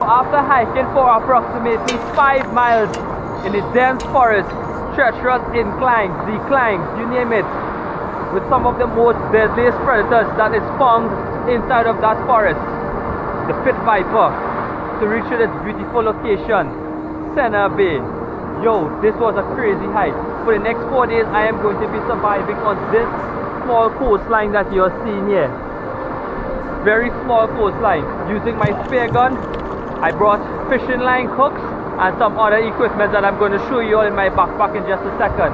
After hiking for approximately 5 miles in the dense forest, treacherous inclines, declines, you name it, with some of the most deadliest predators that is found inside of that forest, the pit viper, to reach to this beautiful location, Senna Bay. Yo, this was a crazy hike. For the next 4 days, I am going to be surviving on this small coastline that you're seeing here. Very small coastline. Using my spear gun, I brought fishing line, hooks, and some other equipment that I'm going to show you all in my backpack in just a second.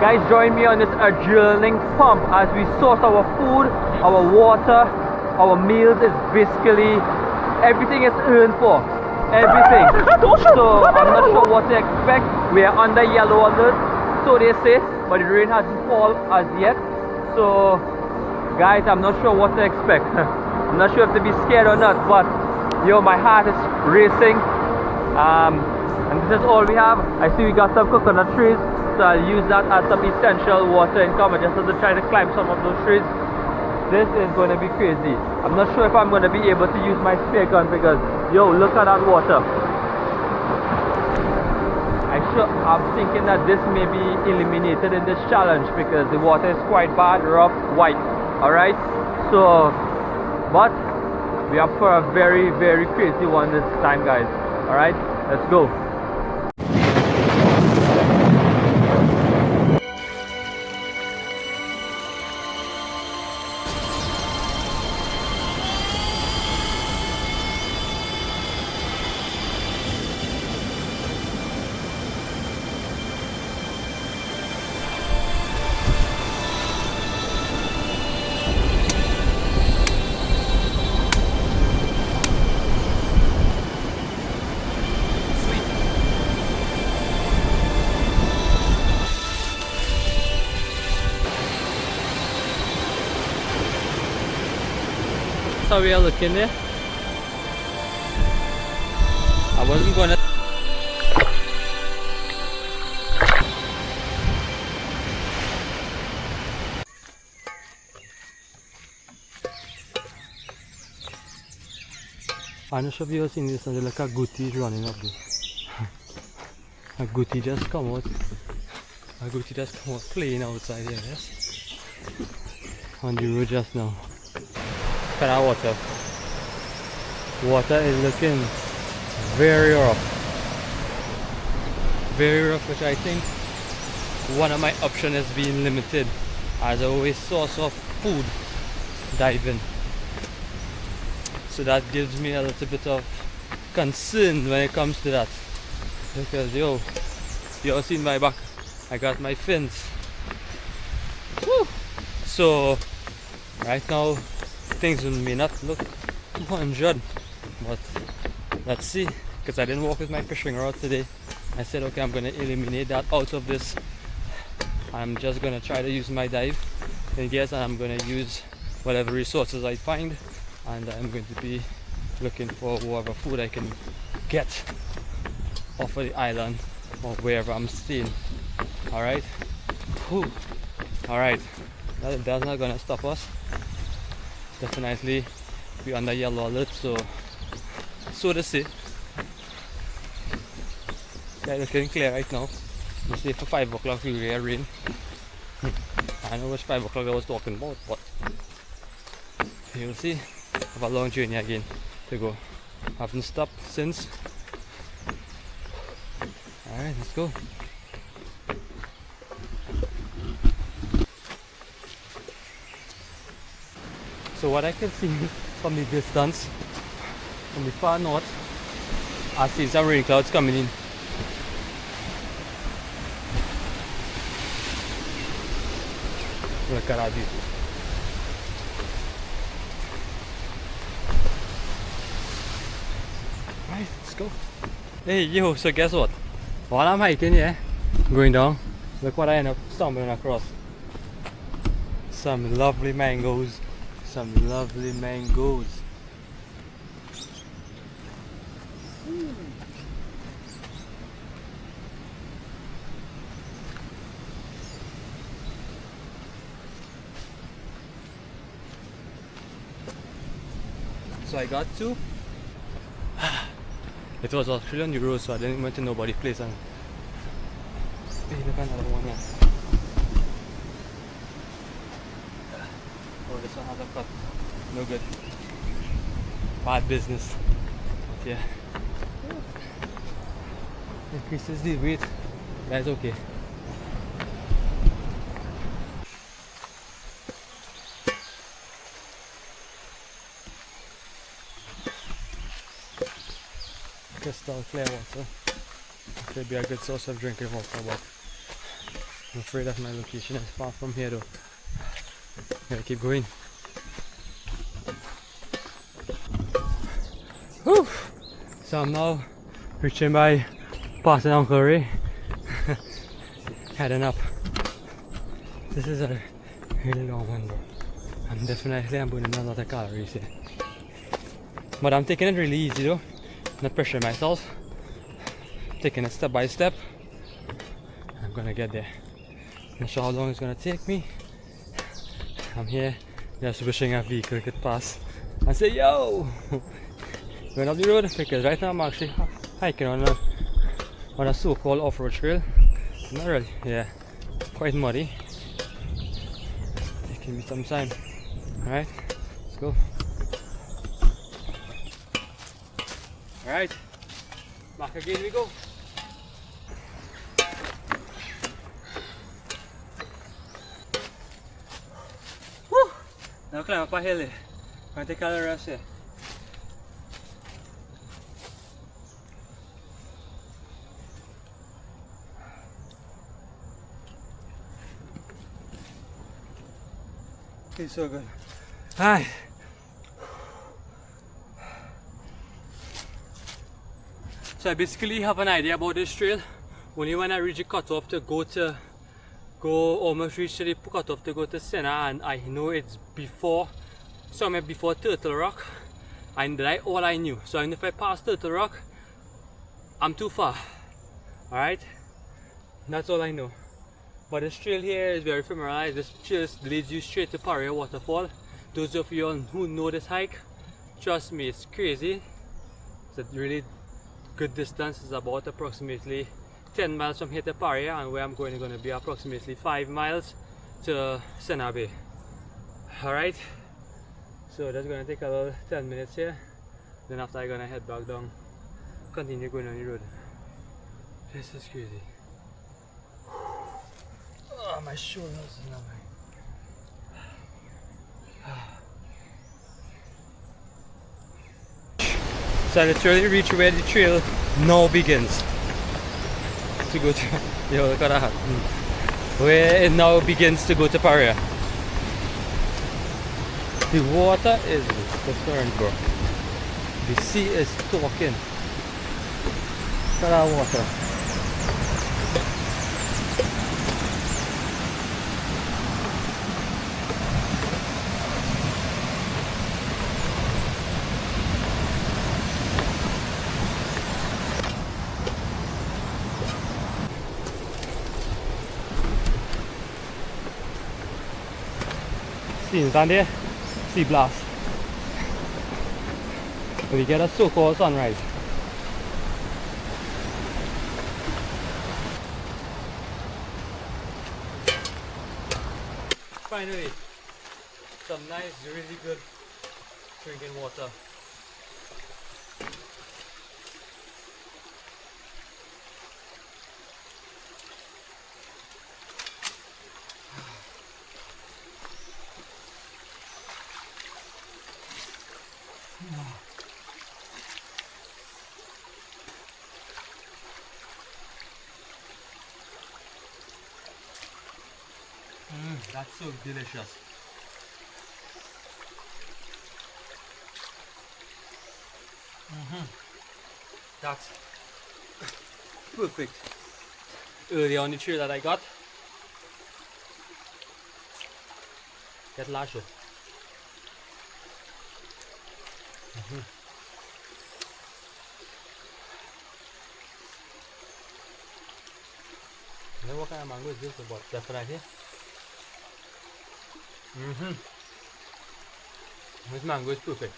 Guys, join me on this adrenaline pump as we source our food, our water, our meals. Is basically everything is earned for. Everything. So I'm not sure what to expect. We are under yellow alert, so they say, but the rain hasn't fallen as yet. So guys, I'm not sure what to expect. I'm not sure if to be scared or not, but yo, my heart is racing. And this is all we have. I see we got some coconut trees, so I'll use that as some essential water income just to try to climb some of those trees. This is going to be crazy. I'm not sure if I'm going to be able to use my spear gun because yo, look at that water. I'm thinking that this may be eliminated in this challenge because the water is quite bad, rough, white. Alright, so but we are for a very, very crazy one this time, guys. Alright, let's go. How we are looking there. I wasn't gonna. I'm not sure if you've seen this, and like a goatee running up there. A goatee just come out. A goatee just come out playing outside here, yes? On the road just now. Look at that water. Water is looking very rough. Very rough, which I think one of my options is being limited as a source of food diving. So that gives me a little bit of concern when it comes to that. Because yo, you all seen my back. I got my fins. Woo! So right now things may not look 200, but let's see, because I didn't walk with my fishing rod today. I said okay, I'm gonna eliminate that out of this. I'm just gonna try to use my dive and guess, and I'm gonna use whatever resources I find, and I'm going to be looking for whatever food I can get off of the island or wherever I'm staying. Alright, alright, that's not gonna stop us. Definitely be under yellow alert, so to say. Yeah, looking clear right now. Let's say for 5 o'clock we will get rain. I know which 5 o'clock I was talking about, but you'll see. I have a long journey again to go. Haven't stopped since. Alright, let's go. So what I can see from the distance, from the far north, I see some rain clouds coming in. Look at that view. Right, let's go. Hey yo, so guess what? While I'm hiking here, going down, look what I end up stumbling across. Some lovely mangoes. Some lovely mangoes. So I got two. It was actually on the road, so I didn't want to know about the place. And hey, look at another one here. Oh, this one has a cut. No good. Bad business. But yeah. Increases the weight. That's okay. Crystal clear water. Could be a good source of drinking water, but I'm afraid that my location is far from here though. Gotta keep going. Whew. So I'm now reaching by passing Uncle Ray. Heading up. This is a really long one though. I'm burning a lot of calories here. But I'm taking it really easy though. Not pressuring myself. Taking it step by step. I'm gonna get there. Not sure how long it's gonna take me. I'm here just wishing a vehicle could pass and say yo! Going up the road because right now I'm actually hiking on a so-called off-road trail. Not really, yeah, quite muddy. Taking me some time. Alright, let's go. Alright, back again we go. Woo! Now climb up a hill here. I'm going to take a little rest here. Feels so good. Hi. So I basically have an idea about this trail. Only when I reach the cutoff to go almost reach the cutoff to go to Senna, and I know it's somewhere before Turtle Rock, and that's all I knew. So even if I pass Turtle Rock, I'm too far. Alright? That's all I know. But this trail here is very familiarized. This trail leads you straight to Paria Waterfall. Those of you who know this hike, trust me, it's crazy. It's a really good distance. It's about approximately 10 miles from here to Paria, and where I'm going to be approximately 5 miles to Senna Bay. Alright, so that's going to take about 10 minutes here. Then after I'm going to head back down, continue going on the road. This is crazy. Oh, my shoulders is not So I literally reach where the trail now begins. To go to, yo, look at that. Where it now begins to go to Paria. The water is different, bro. The sea is talking. Look at that water. Scenes down there, sea blast. We get a so-called sunrise. Finally, some nice, really good drinking water. That's so delicious. That's perfect. Early on the trail that I got. Get lashed. I don't know what kind of mango is this, but that's right here. This mango is perfect.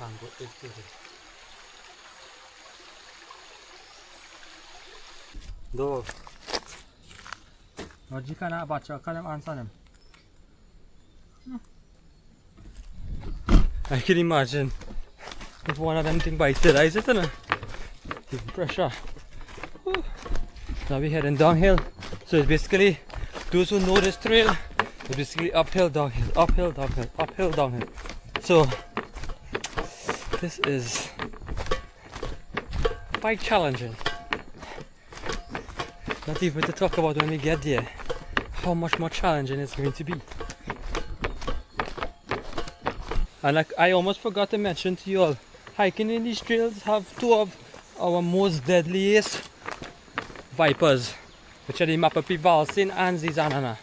Tango is good. Dog. What you can bacha can them answer them. I can imagine if one of them thing bites it, is it? Give pressure. Whew. Now we're heading downhill. So it's basically, those who know this trail, it's basically uphill, downhill, uphill, downhill, uphill, downhill. So this is quite challenging. Not even to talk about when we get there, how much more challenging it's going to be. And like I almost forgot to mention to you all, hiking in these trails have two of our most deadliest vipers, which are the Mapapivalsin and Zizanana.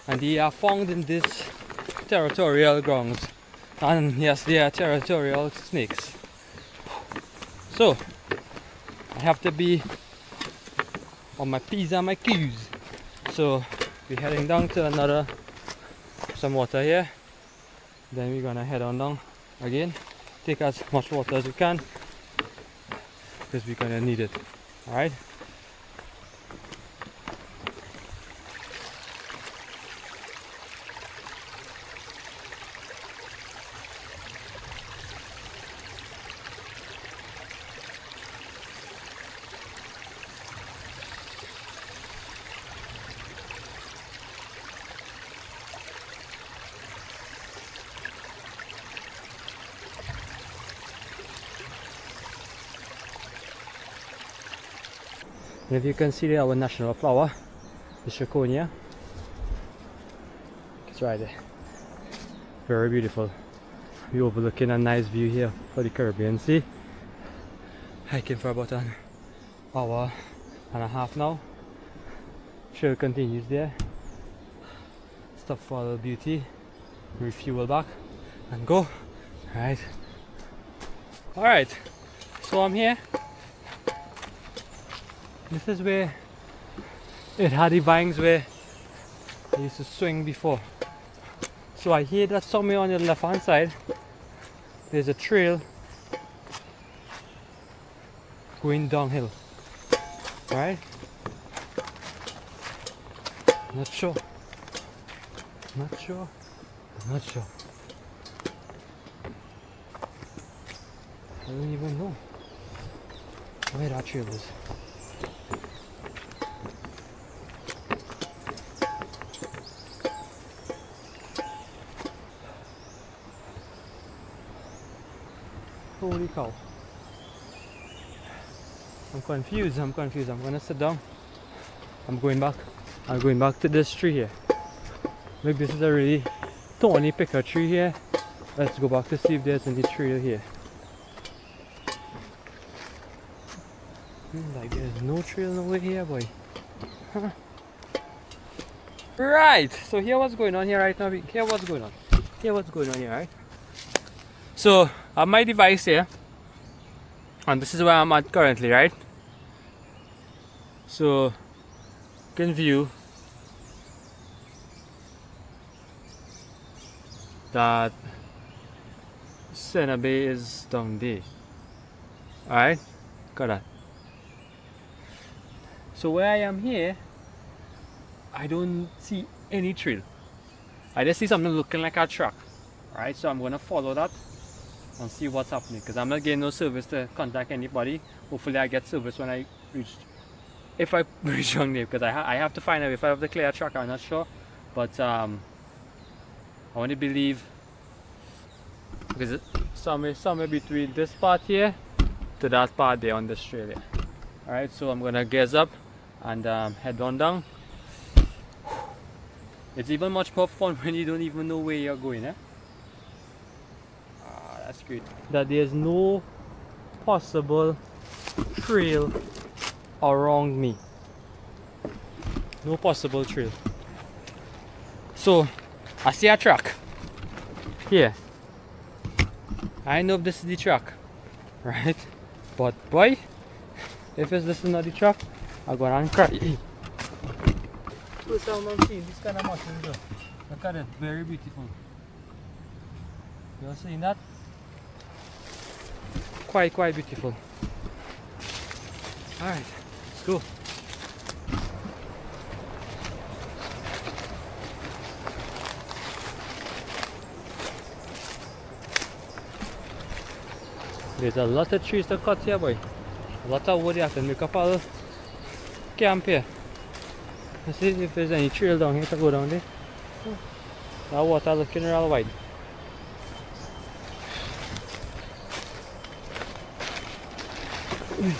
And they are found in this territorial grounds. And yes, they are territorial snakes. So I have to be on my P's and my Q's. So we're heading down to some water here. Then we're gonna head on down again. Take as much water as we can because we're gonna need it. Alright? And if you can see there, our national flower, the Chaconia. It's right there. Very beautiful. We're overlooking a nice view here for the Caribbean Sea. Hiking for about an hour and a half now. Trail continues there. Stop for a little beauty. Refuel back and go. Alright. So I'm here. This is where it had the vines where I used to swing before. So I hear that somewhere on the left hand side there's a trail going downhill. Right? Not sure. Not sure. Not sure. I don't even know where that trail is. Holy cow. I'm confused. I'm gonna sit down. I'm going back to this tree here. Maybe this is a really thorny picker tree here. Let's go back to see if there's any trail here. Like there's no trail nowhere here, boy. Huh. Right, so here what's going on here right now. Here what's going on here, right? So I have my device here, and this is where I'm at currently, right? So you can view that Senna Bay is down there. Alright, got that. So where I am here, I don't see any trail. I just see something looking like a track. Alright, so I'm gonna follow that and see what's happening, because I'm not getting no service to contact anybody. Hopefully I get service when I reach, if I reach down there, because I have to find out if I have to clear a track. I'm not sure, but I want to believe, because it's somewhere between this part here to that part there on this trail here. Alright, so I'm gonna gaze up and head on down. It's even much more fun when you don't even know where you're going, eh? That's great. That there's no possible trail around me. No possible trail. So I see a track here. I know if this is the track, right? But boy, if this is not the track, I'm gonna cry. First time I'm seeing this kind of mushrooms. Look at it, very beautiful. You all seen that? quite beautiful. Alright, let's go. There's a lot of trees to cut here, boy. A lot of wood. You have to make up a camp here. Let's see if there's any trail down here to go down there. That water looking real wide. I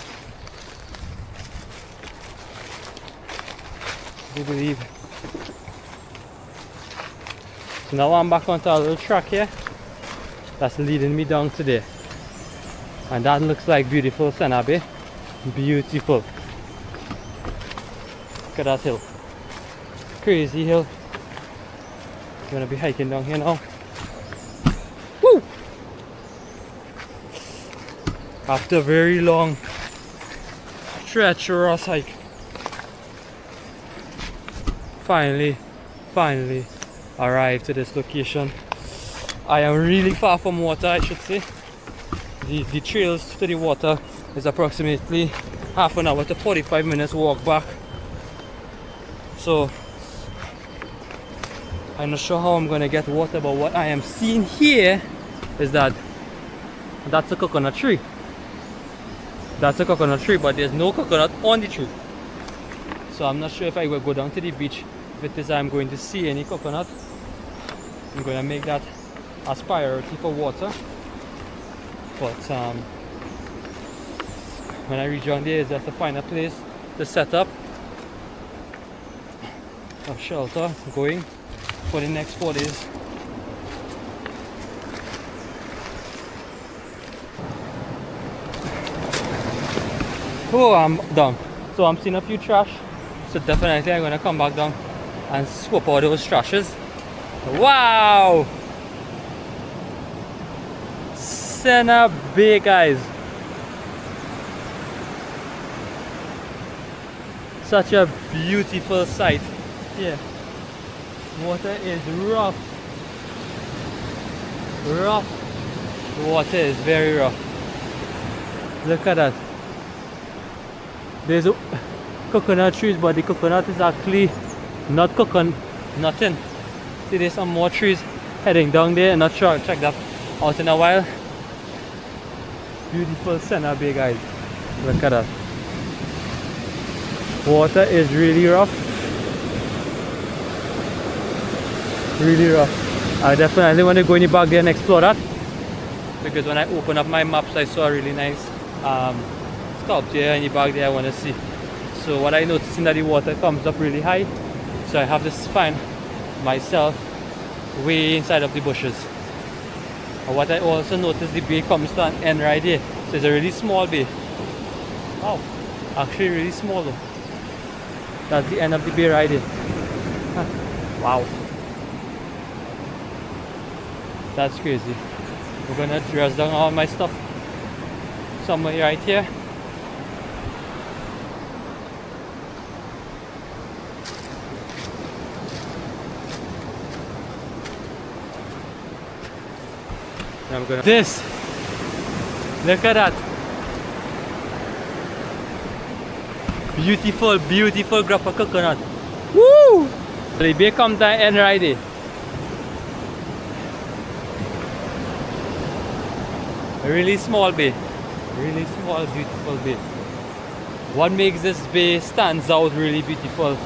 do believe. So now I'm back onto a little track here that's leading me down to there. And that looks like beautiful Senna Bay. Beautiful. Look at that hill. Crazy hill. I'm gonna be hiking down here now. Woo! After a very long, treacherous hike. Finally arrived to this location. I am really far from water, I should say. The trails to the water is approximately half an hour to 45 minutes walk back. So I'm not sure how I'm gonna get water, but what I am seeing here is that that's a coconut tree. That's a coconut tree, but there's no coconut on the tree. So I'm not sure if I will go down to the beach. If it is I'm going to see any coconut, I'm going to make that as priority for water. But when I reach down there, is just to find a place to set up a shelter going for the next 4 days. Oh, I'm down. So I'm seeing a few trash. So definitely I'm gonna come back down and swap all those trashes. Wow! Senna Bay, guys. Such a beautiful sight. Yeah. Water is rough. Rough. The water is very rough. Look at that. There's a coconut trees, but the coconut is actually not nothing. See, there's some more trees heading down there. Not sure, I'll check that out in a while. Beautiful Senna Bay, guys. Look at that. Water is really rough. Really rough. I definitely want to go in the back there and explore that, because when I open up my maps I saw a really nice sculpture in the back there I want to see. So what I noticed is that the water comes up really high, so I have to find myself way inside of the bushes. And what I also noticed, the bay comes to an end right here, so it's a really small bay. Wow, actually really small though. That's the end of the bay right here. Wow, that's crazy. We're gonna dress down all my stuff somewhere right here. I'm gonna this. Look at that. Beautiful, beautiful crop of coconut. Woo! The bay comes to an end right there. A really small bay. Really small, beautiful bay. What makes this bay stands out really beautiful,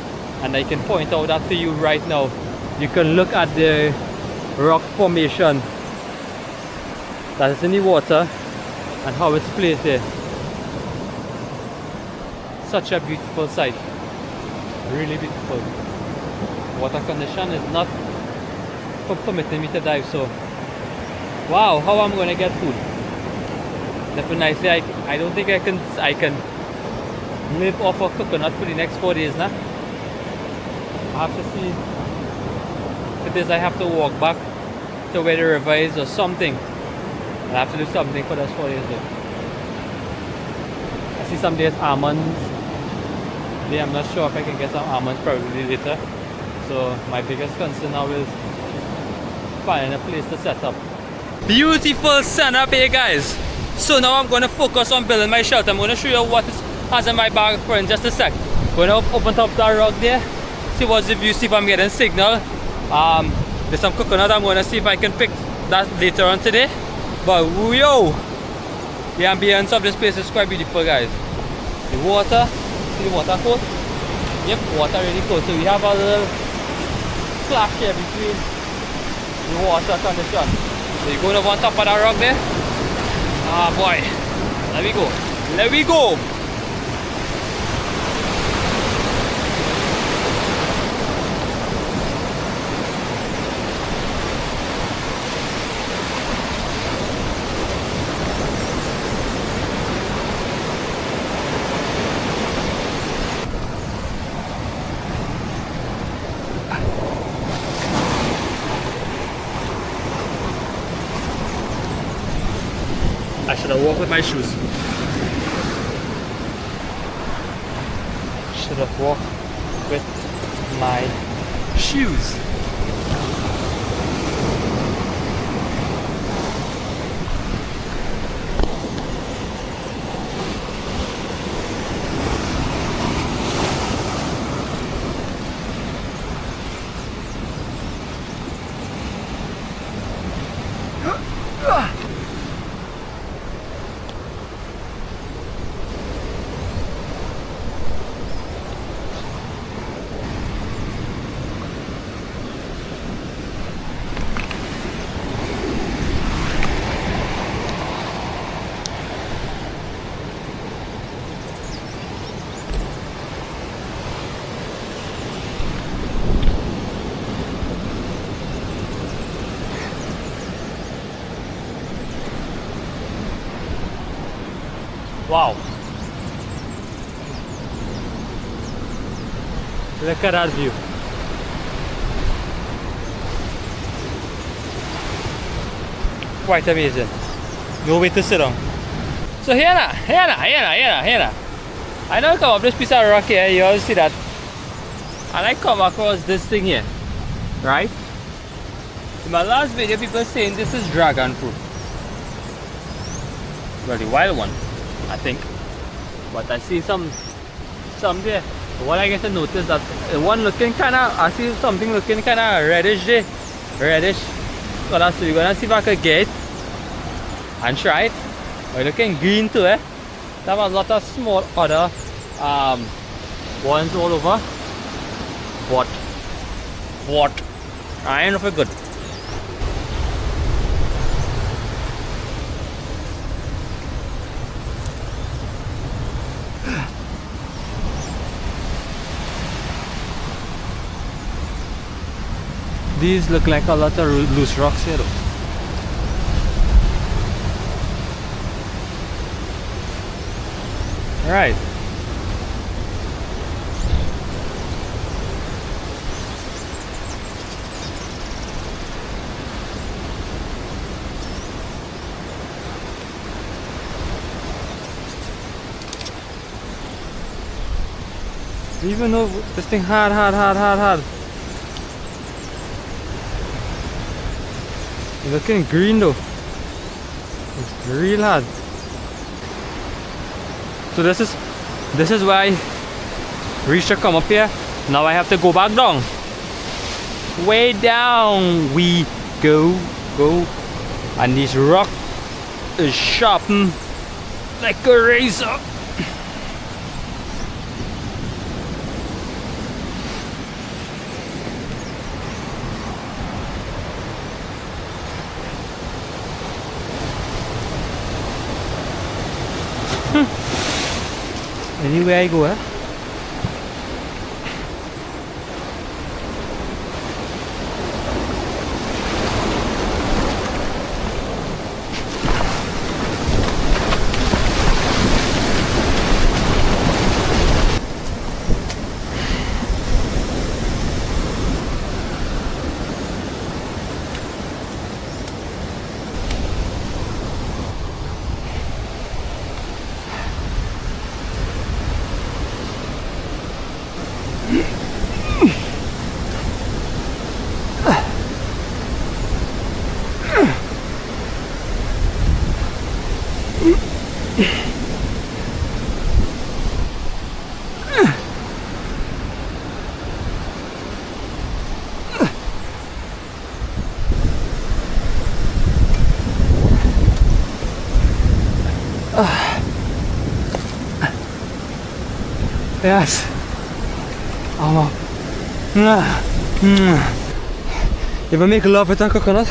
and I can point out that to you right now. You can look at the rock formation that is in the water and how it's placed there. Such a beautiful sight. Really beautiful. Water condition is not permitting me to dive, so wow, how I'm gonna get food? Definitely I don't think I can live off of coconut for the next 4 days now. I have to see if it is I have to walk back to where the river is or something. I have to do something for those 4 days though. I see some days almonds. Yeah, I'm not sure if I can get some almonds probably later. So my biggest concern now is finding a place to set up. Beautiful Senna Bay, guys. So now I'm going to focus on building my shelter. I'm going to show you what has in my bag for in just a sec. Going to open top that rock there, see what's the view, see if I'm getting signal. There's some coconut. I'm going to see if I can pick that later on today. But yo, the ambience of this place is quite beautiful, guys. The water, see the water cold? Yep, water really cold. So we have a little splash here between the water condition. So you're going up on top of that rock there. Ah boy, there we go. There we go. I should have walked with my shoes. Should have walked with my shoes. Wow. Look at that view. Quite amazing. No way to sit down. So here now. I now come up this piece of rock here, you all see that. And I come across this thing here. Right? In my last video people saying this is dragon fruit. Well, the wild one, I think. But I see some there. What I get to notice that one looking kinda, I see something looking kinda reddish there. Reddish. So that's, we're gonna see if I can get it and try it. We're looking green too, eh? There was a lot of small other ones all over. What? I ain't know if it's good. These look like a lot of loose rocks here though. Right. Even though this thing hard. It's looking green though. It's real hard. So this is why I reached to come up here. Now I have to go back down. Way down we go. And this rock is sharpened like a razor. Anywhere I go, eh? Yes. You ever make love with a coconut?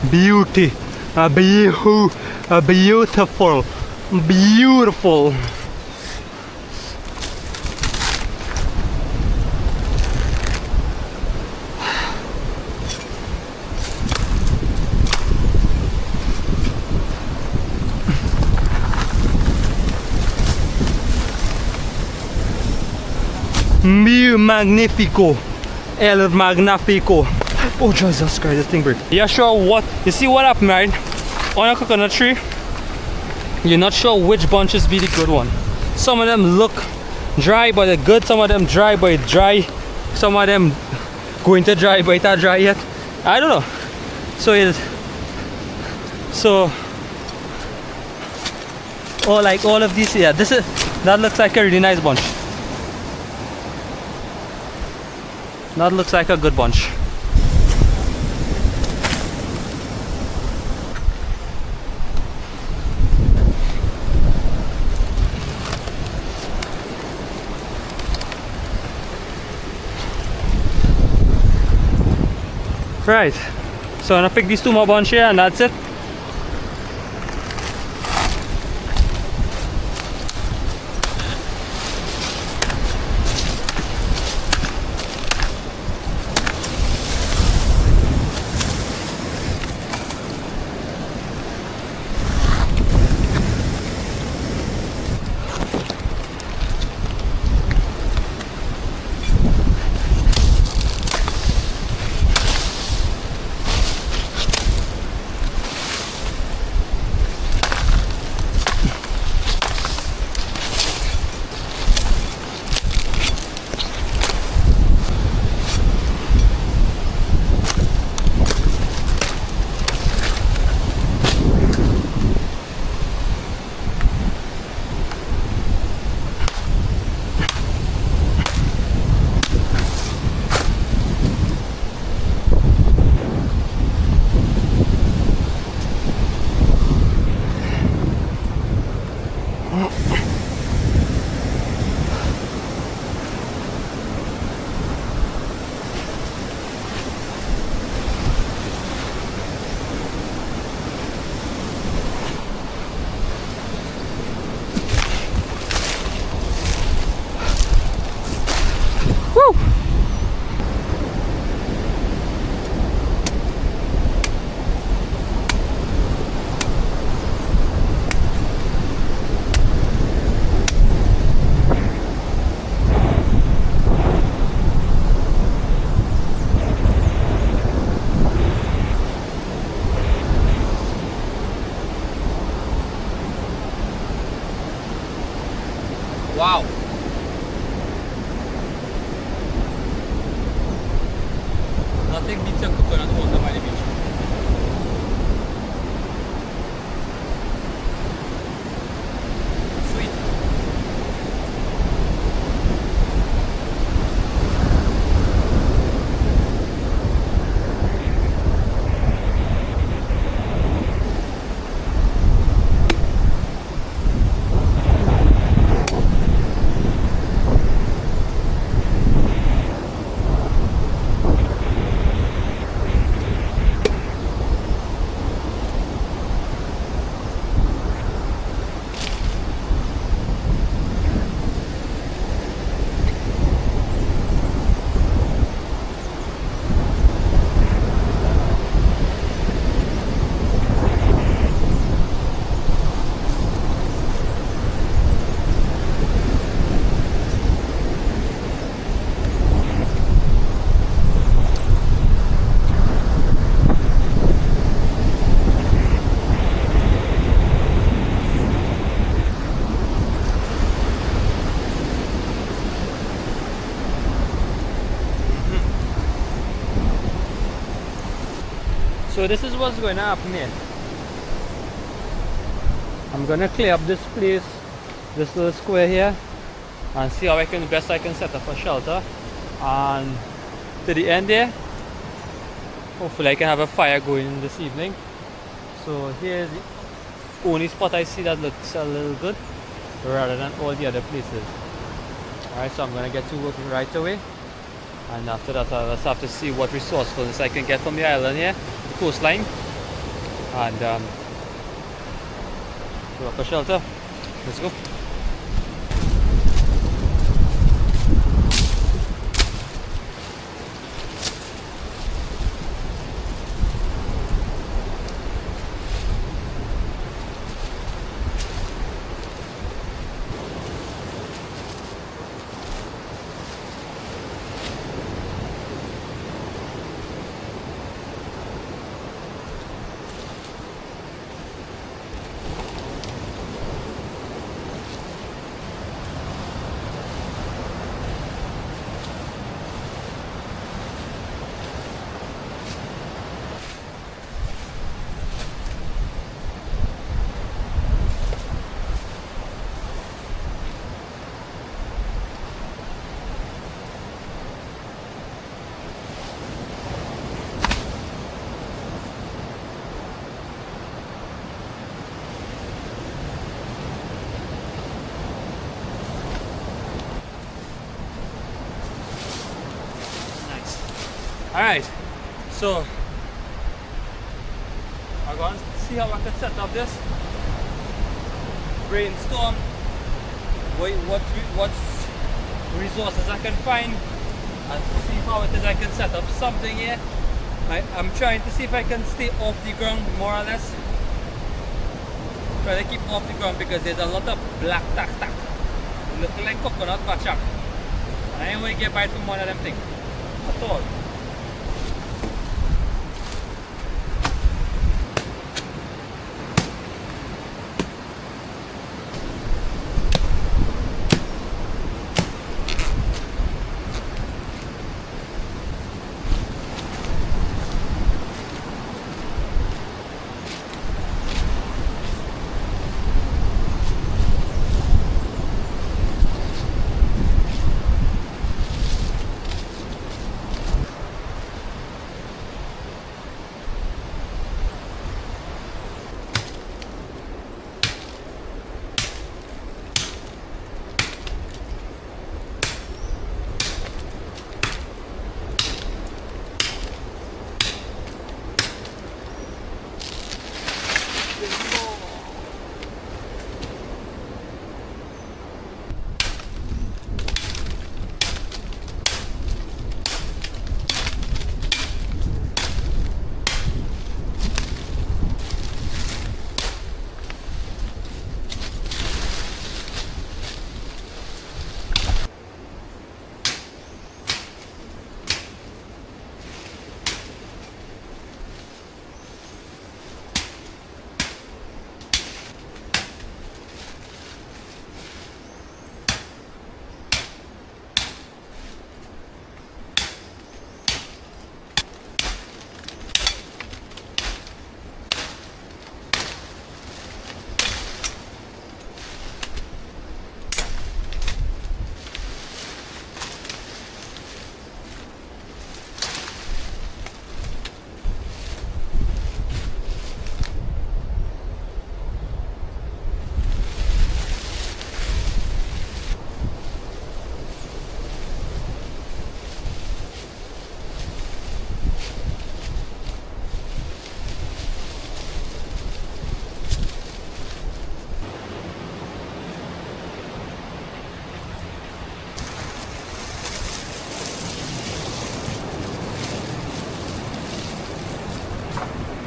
Beauty, beautiful, beautiful. Magnifico, el magnifico. Oh Jesus Christ, this thing break. You're sure what? You see what happened, right? On a coconut tree, you're not sure which bunches be the good one. Some of them look dry but they're good. Some of them dry but dry. Some of them going to dry but it's not dry yet. I don't know. Oh, like all of these, yeah. That looks like a really nice bunch. That looks like a good bunch. Right, so I'm gonna pick these two more bunch here and that's it. Wow. Nothing beats a coconut water by the beach. Sweet. So this is what's going to happen here. I'm going to clear up this place, this little square here, and see how I can best I can set up a shelter. And to the end there, hopefully I can have a fire going this evening. So here's the only spot I see that looks a little good rather than all the other places. Alright, so I'm going to get to work right away, and after that I'll just have to see what resourcefulness I can get from the island here, the coastline, and go up a shelter. Let's go. Alright, so I'm going to see how I can set up this, brainstorm what resources I can find, and see how it is I can set up something here. I'm trying to see if I can stay off the ground more or less. Try to keep off the ground because there's a lot of black tack looking like coconut bachak, and I ain't want to get bite from one of them things at all.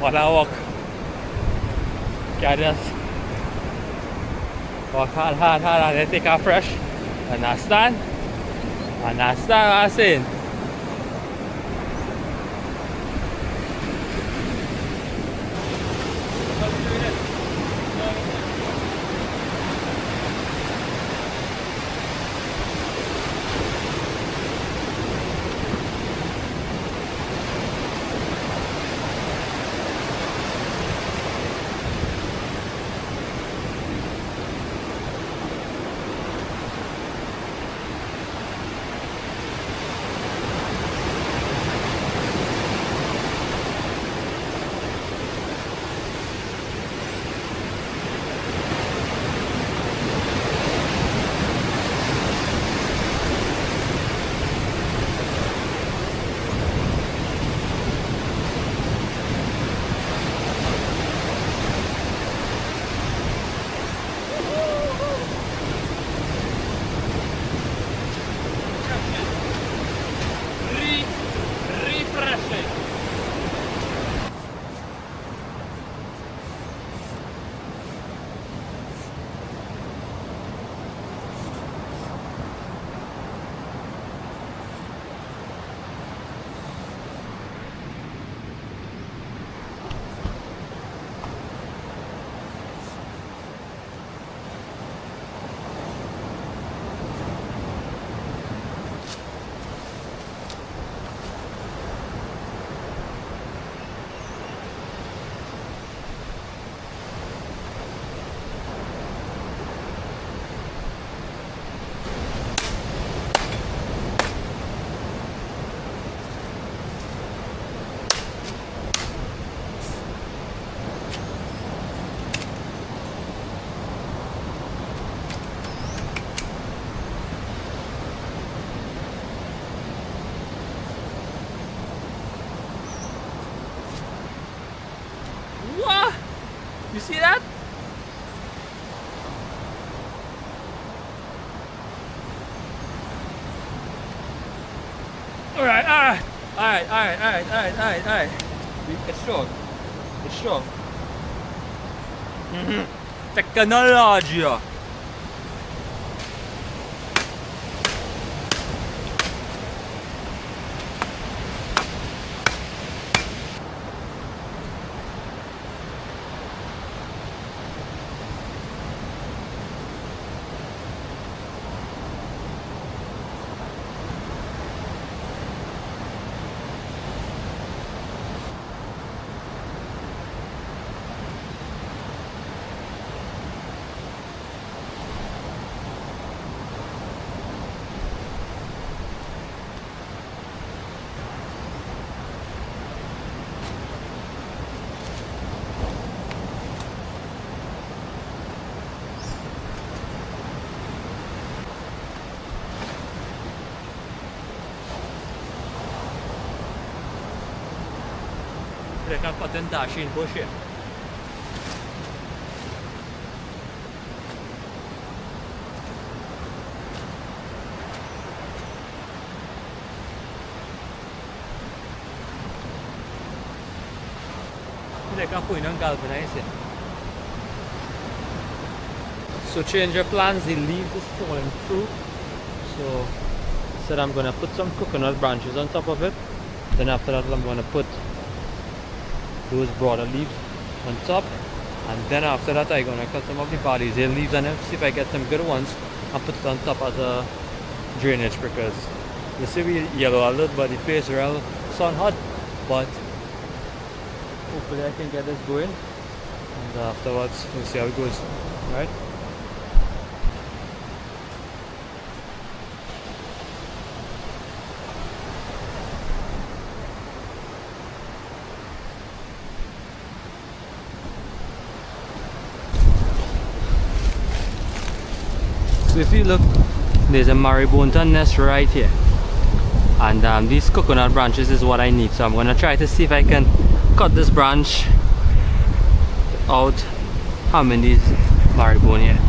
Malawak. Kaya just walk hard, and then take off fresh. Understand? Understand what I'm saying? see that? Alright. It's short. It's short. Technology. I can put in dash in bush here. I can put in and galvanize it. So change your plans, the leaves is falling through. So said I'm gonna put some coconut branches on top of it. Then after that I'm gonna put those broader leaves on top, and then after that I'm gonna cut some of the bodies here leaves and see if I get some good ones and put it on top as a drainage, because you see we yellow a little, but the place real sun hot, but hopefully I can get this going, and afterwards we'll see how it goes. Right? So if you look, there's a maribonta nest right here, and these coconut branches is what I need. So I'm gonna try to see if I can cut this branch out, harming these maribon here.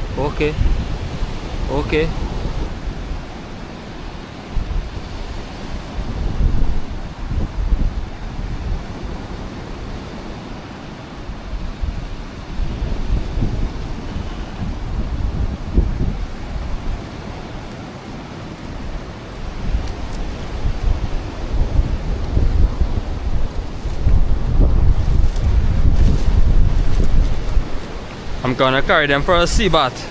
Okay. I'm gonna carry them for a sea bath.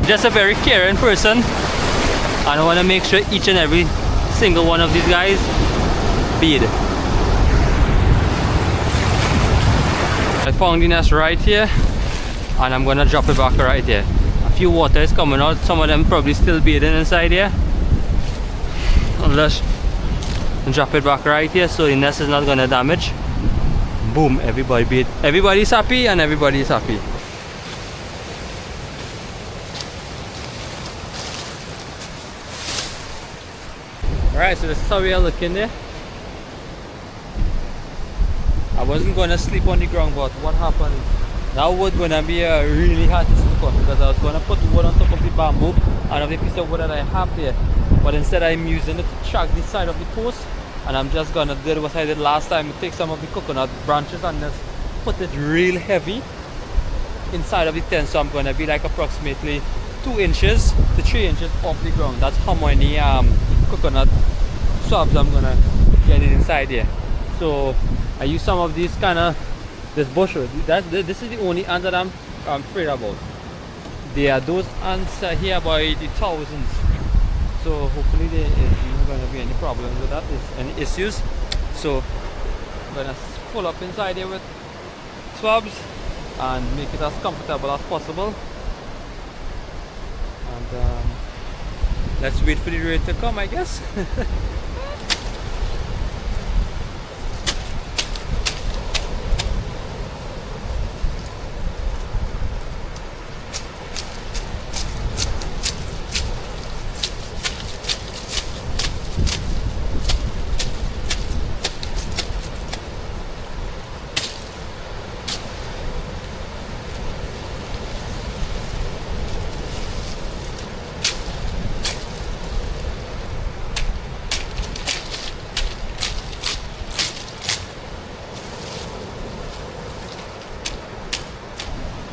Just a very caring person, and I want to make sure each and every single one of these guys feed. I found the nest right here, and I'm gonna drop it back right here. A few water is coming out, some of them probably still bathing inside here. Let's drop it back right here so the nest is not gonna damage. Boom, everybody bathe. Everybody's happy and everybody's happy. Alright, so this is how we are looking there. I wasn't going to sleep on the ground, but what happened? Now wood going to be really hard to sleep on, because I was going to put wood on top of the bamboo and of the piece of wood that I have there. But instead I'm using it to track the side of the post, and I'm just going to do what I did last time, take some of the coconut branches and just put it real heavy inside of the tent. So I'm going to be like approximately 2 inches to 3 inches off the ground. That's how many coconut swabs I'm gonna get it inside there. So I use some of these this bushel. This is the only ant that I'm afraid about. There are those ants here by the thousands. So hopefully there isn't going to be any problems with that, any issues. So I'm gonna pull up inside here with swabs and make it as comfortable as possible. And let's wait for the rain to come, I guess.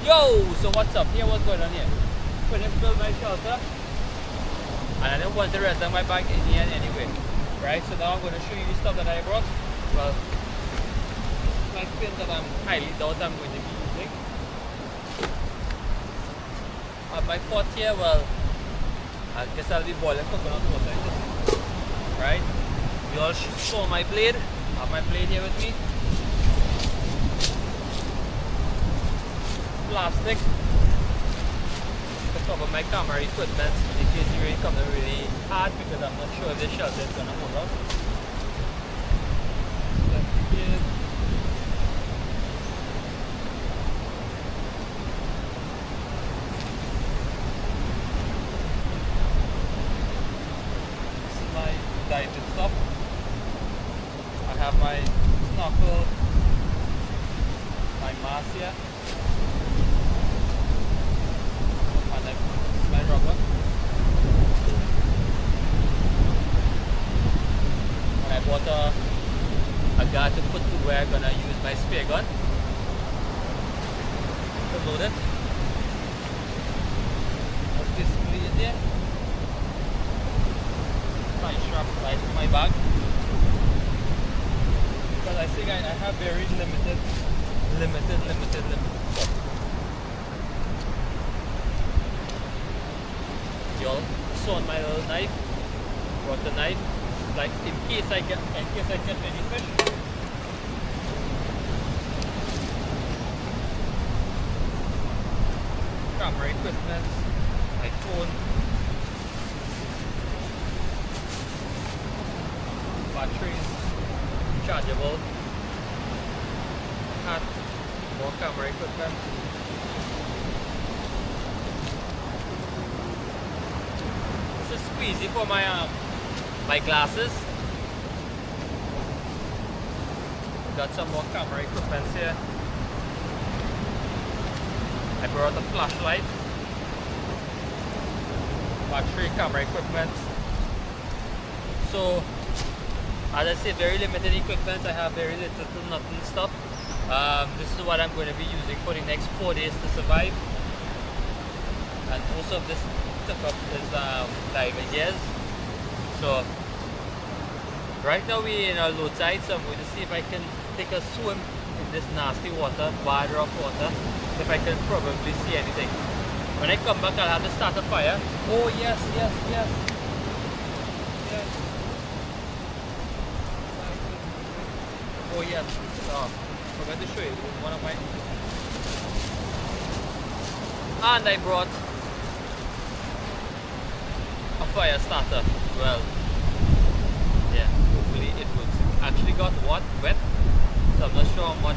Yo, so what's up? Here, what's going on here? Couldn't build my shelter, and I didn't want the rest of my bag in here anyway. Right, so now I'm going to show you the stuff that I brought. Well, my fin that I'm highly doubt I'm going to be using. My pot here, well, I guess I'll be boiling coconut water in this. Right? You all saw my blade. I have my blade here with me. Plastic to cover my camera equipment in case the rain comes really hard, because I'm not sure if the shelter is going to hold up. This is my diving stuff. I have my snorkel, my mask here. My rubber. And I bought a guard to put to where I'm gonna use my spear gun to load it. That's basically it there. My strap right in my bag, because I think I have very limited stuff. Y'all saw my little knife. Brought the knife, like in case I catch any fish. Camera equipment, my phone, batteries, chargeable, hat, more camera equipment. It's a squeezy for my glasses. Got some more camera equipment here. I brought a flashlight, battery, camera equipment. So, as I say, very limited equipment. I have very little to nothing stuff. This is what I'm going to be using for the next 4 days to survive. And most of this took up is diving gears. So, right now we're in a low tide, so I'm going to see if I can take a swim in this nasty water, bad rough water, if I can probably see anything. When I come back, I'll have to start a fire. Oh yes. Oh yes. Oh, forgot to show you one of my. And I brought a fire starter. Well, yeah. Hopefully it works. Actually got wet, so I'm not sure how much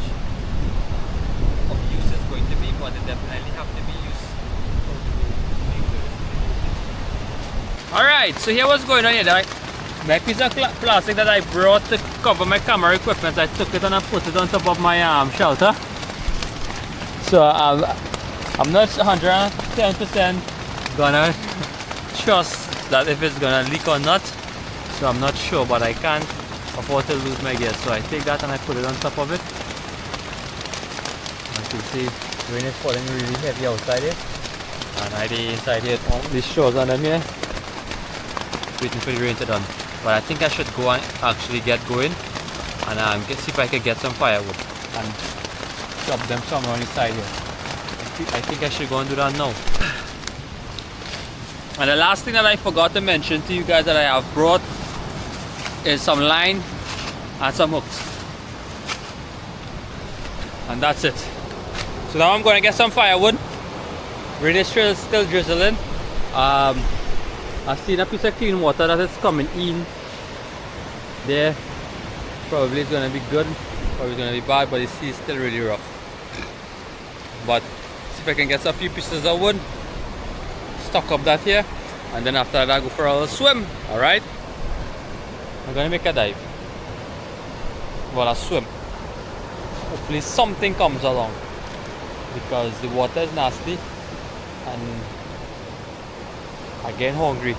of use it's going to be, but it definitely have to be used. Alright, so here what's going on here. My piece of plastic that I brought to cover my camera equipment, I took it and I put it on top of my shelter. So I'm not 110% gonna trust that if it's gonna leak or not. So I'm not sure, but I can't afford to lose my gear. So I take that and I put it on top of it. As you see, the rain is falling really heavy outside here. And I inside here, all these shores under here, waiting for the rain to done. but I think I should go and actually get going and see if I can get some firewood and chop them somewhere on the side here. I think I should go and do that now. And the last thing that I forgot to mention to you guys that I have brought is some line and some hooks. And that's it. So now I'm going to get some firewood. Rain is still drizzling. I've seen a piece of clean water that is coming in there. Probably it's going to be good, probably it's going to be bad, but the sea is still really rough. But see if I can get a few pieces of wood, stock up that here, and then after that I go for a little swim. Alright, I'm going to make a dive. Well, a swim. Hopefully something comes along, because the water is nasty and I get hungry.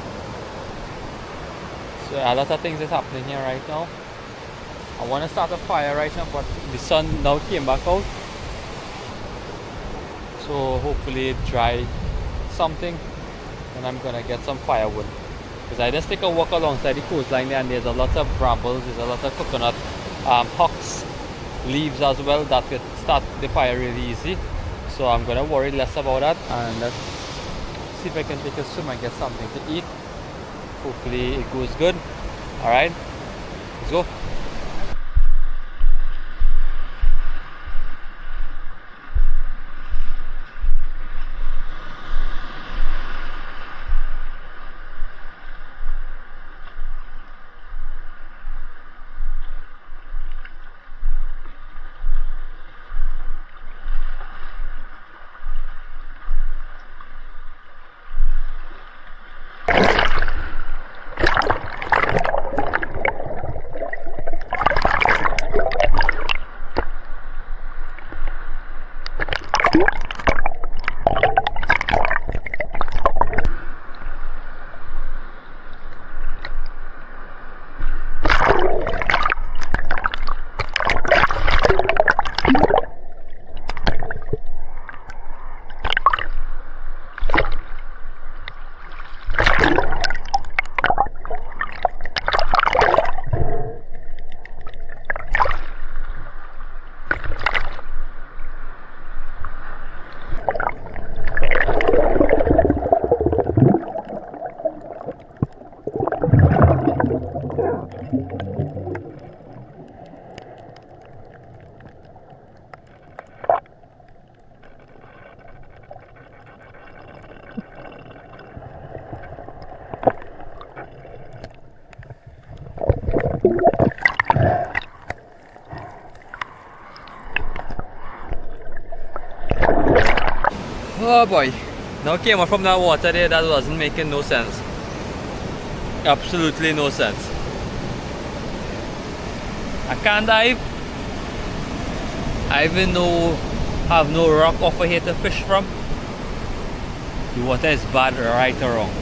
So a lot of things is happening here right now. I want to start a fire right now, but the sun now came back out, so hopefully it dry something and I'm gonna get some firewood, because I just take a walk alongside the coastline there and there's a lot of brambles, there's a lot of coconut hucks, leaves as well that could start the fire really easy. So I'm gonna worry less about that and let's see if I can take a swim and get something to eat. Hopefully it goes good. Alright, let's go. Oh boy, now came up from that water there, that wasn't making no sense. Absolutely no sense. I can't dive. I even have no rock offer here to fish from. The water is bad right or wrong.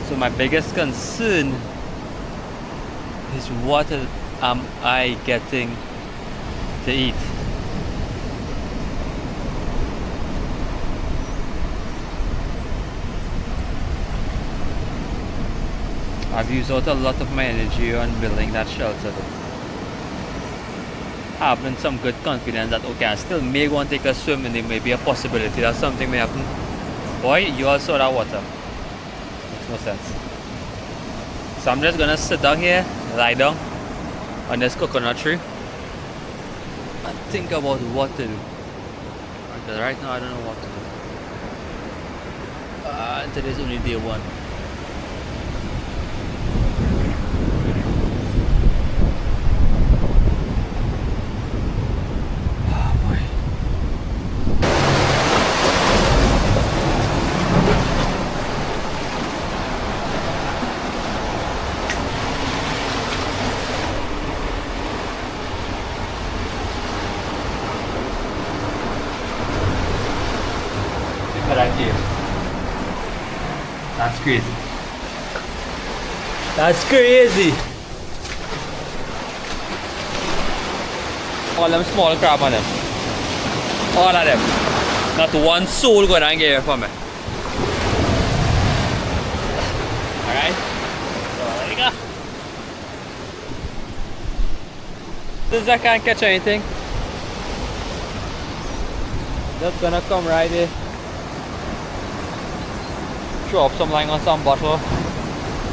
So my biggest concern is what am I getting to eat? I've used out a lot of my energy on building that shelter. Having some good confidence that okay, I still may want to take a swim and there may be a possibility that something may happen. Boy, you all saw that water. Makes no sense. So I'm just gonna sit down here, lie down on this coconut tree and think about what to do. Because right now I don't know what to do. Today's only day one. That's crazy. That's crazy. All them small crab on them. All of them. Not one soul going and get here for me. Alright. So there you go. Since I can't catch anything, just gonna come right here, throw up some line on some bottle,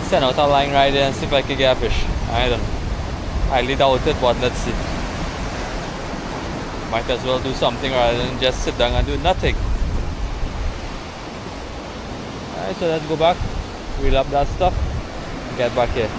send out a line right there and see if I can get a fish. I don't know. Highly doubt it, but let's see. Might as well do something rather than just sit down and do nothing. Alright, so let's go back, reel up that stuff, and get back here.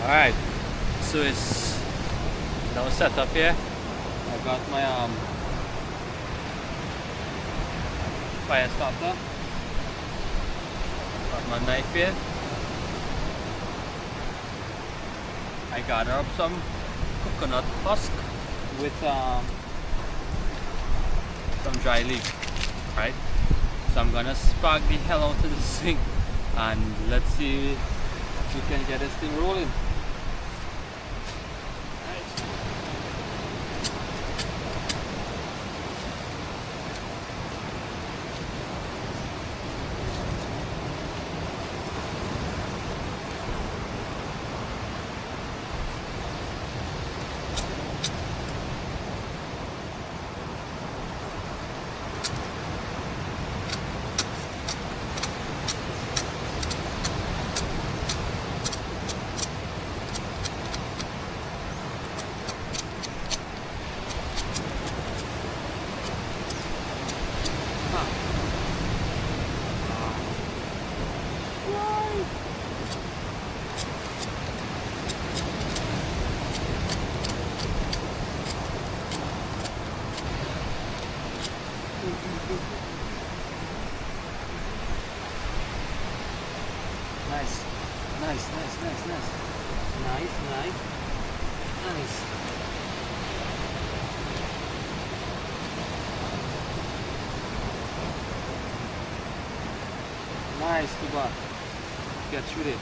Alright, so it's now set up here. I got my fire starter, got my knife here. I gather up some coconut husk with some dry leaf, right? So I'm gonna spark the hell out of this thing and let's see if we can get this thing rolling. Nice. Nice, too bad. Get through it.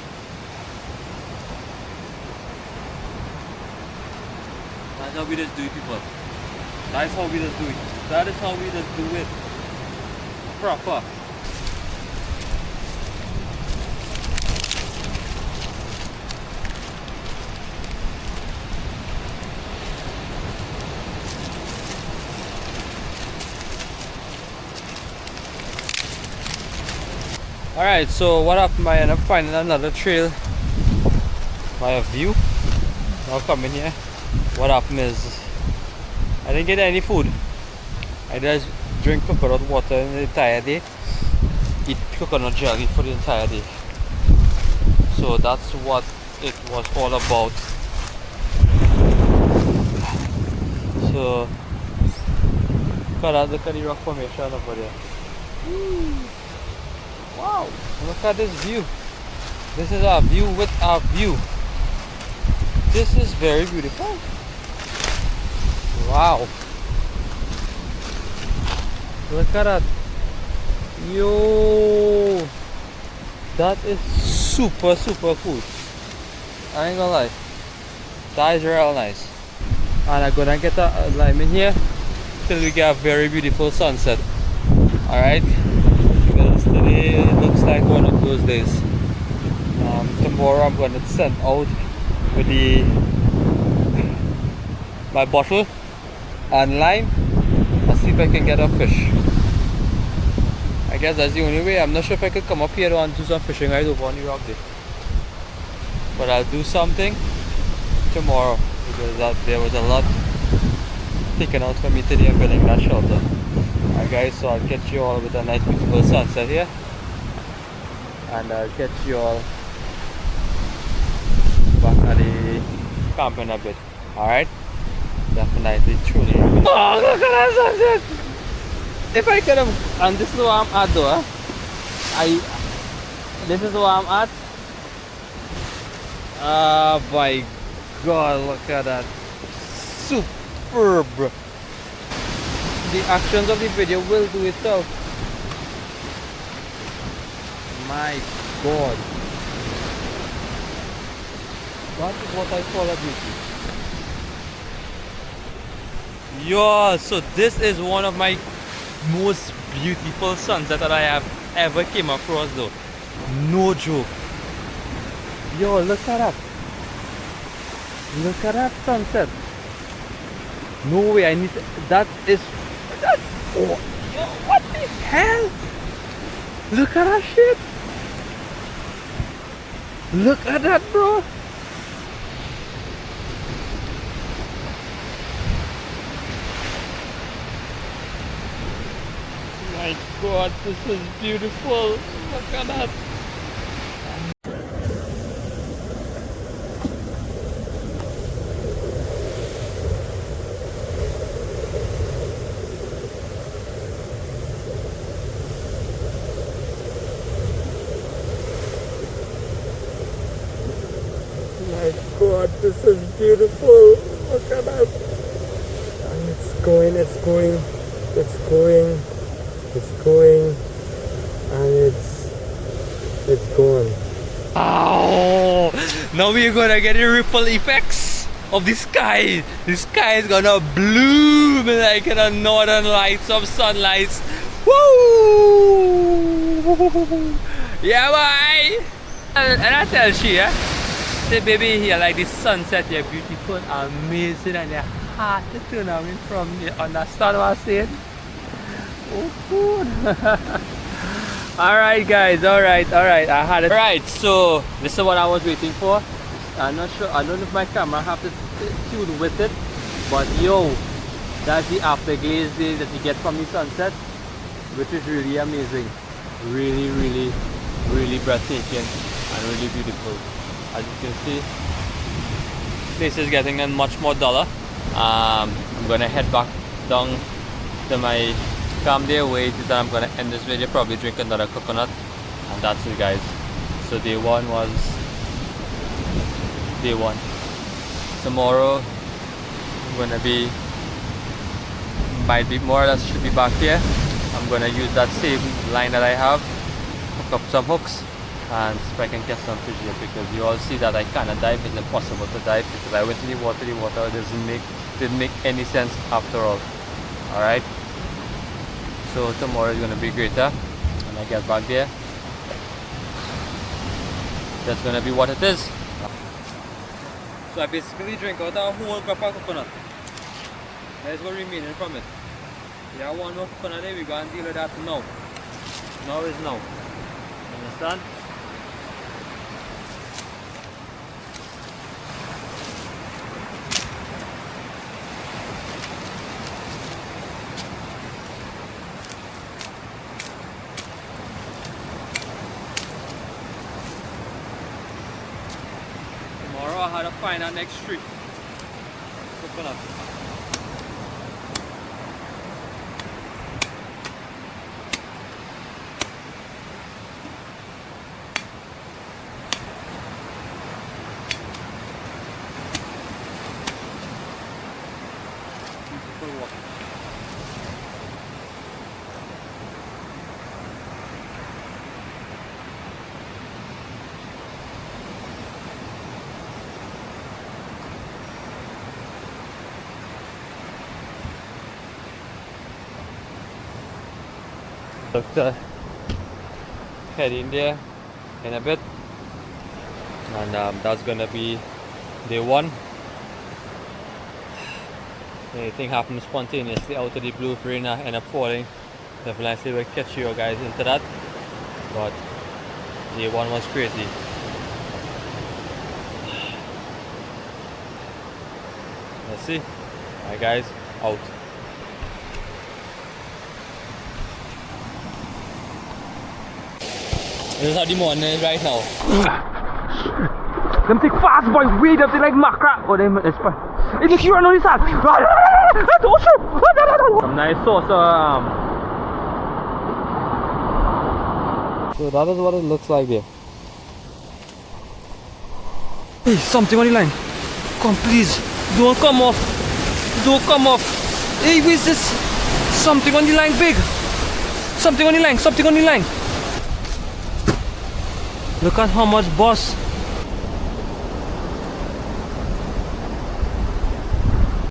That's how we just do it, people. That's how we just do it. That is how we just do it. Proper. Alright, so what happened? I ended up finding another trail by a view. Now coming here. What happened is I didn't get any food. I just drink coconut water the entire day. Eat coconut jelly for the entire day. So that's what it was all about. So look at the rock formation over there. Wow, look at this view. This is our view with our view. This is very beautiful. Wow. Look at that. Yo. That is super cool. I ain't gonna lie. That is real nice. And I'm gonna get a lime in here till we get a very beautiful sunset. Alright? Because today it looks like one of those days. Tomorrow I'm gonna send out with my bottle and lime and see if I can get a fish. I guess that's the only way. I'm not sure if I could come up here and do some fishing right over on the rock there. But I'll do something tomorrow because there was a lot taken out for me today in building that shelter. Alright guys, so I'll catch you all with a nice beautiful sunset here. And I'll catch you all back at the camp in a bit. Alright? Definitely, truly. Oh, look at that sunset! If I could have, and this is where I'm at though, this is where I'm at. Oh my god, look at that. Superb. The actions of the video will do itself. My god. That is what I call a beauty. Yo, so this is one of my most beautiful sunsets that I have ever came across though. No joke. Yo, look at that. Look at that sunset. No way, I need to, that, oh, yo, what the hell? Look at that shit. Look at that, bro. My god, this is beautiful. Look at that. My god, this is beautiful. Look at that. And it's going, and it's going. Oh, now we're gonna get the ripple effects of the sky. The sky is gonna bloom like in a northern lights of sunlight. Woo! Yeah, boy. And I tell she, say baby here like the sunset, you're beautiful, amazing, and you're hard to turn away from. You understand what I'm saying? Oh, good. Alright guys, alright, I had it. Alright, so this is what I was waiting for. I'm not sure, I don't know if my camera have to tune with it, but yo, that's the afterglaze that you get from the sunset, which is really amazing. Really, really, really breathtaking and really beautiful. As you can see, this is getting a much more duller. I'm gonna head back down to my camp there, wait that I'm gonna end this video, probably drink another coconut, and that's it guys. So day one was day one. Tomorrow I'm gonna be, might be more or less should be back here. I'm gonna use that same line that I have, hook up some hooks and see if I can get some fish here, because you all see that I cannot dive. It's impossible to dive because I went in the water didn't make any sense after all. Alright, so tomorrow is gonna be greater when I get back there. That's gonna be what it is. So I basically drink out a whole cup of coconut. That is what remaining from it. Yeah, one more coconut there, we're gonna deal with that now. Now is now. Understand? Tomorrow I had to find our next street. Coconut. Beautiful water. Look to head in there in a bit, and that's gonna be day one. Anything happens spontaneously out of the blue for rain end up falling, definitely will catch you guys into that. But day one was crazy. Let's see. Alright guys, out. This is how the morning is right now. Them take fast boy, way up, they like macra. Oh, it's fine. Hey, look, you run on this side. Some nice sauce. So that is what it looks like there. Hey, something on the line. Come, please. Don't come off. Don't come off. Hey, where's this? Something on the line, big. Something on the line. Something on the line. Look at how much boss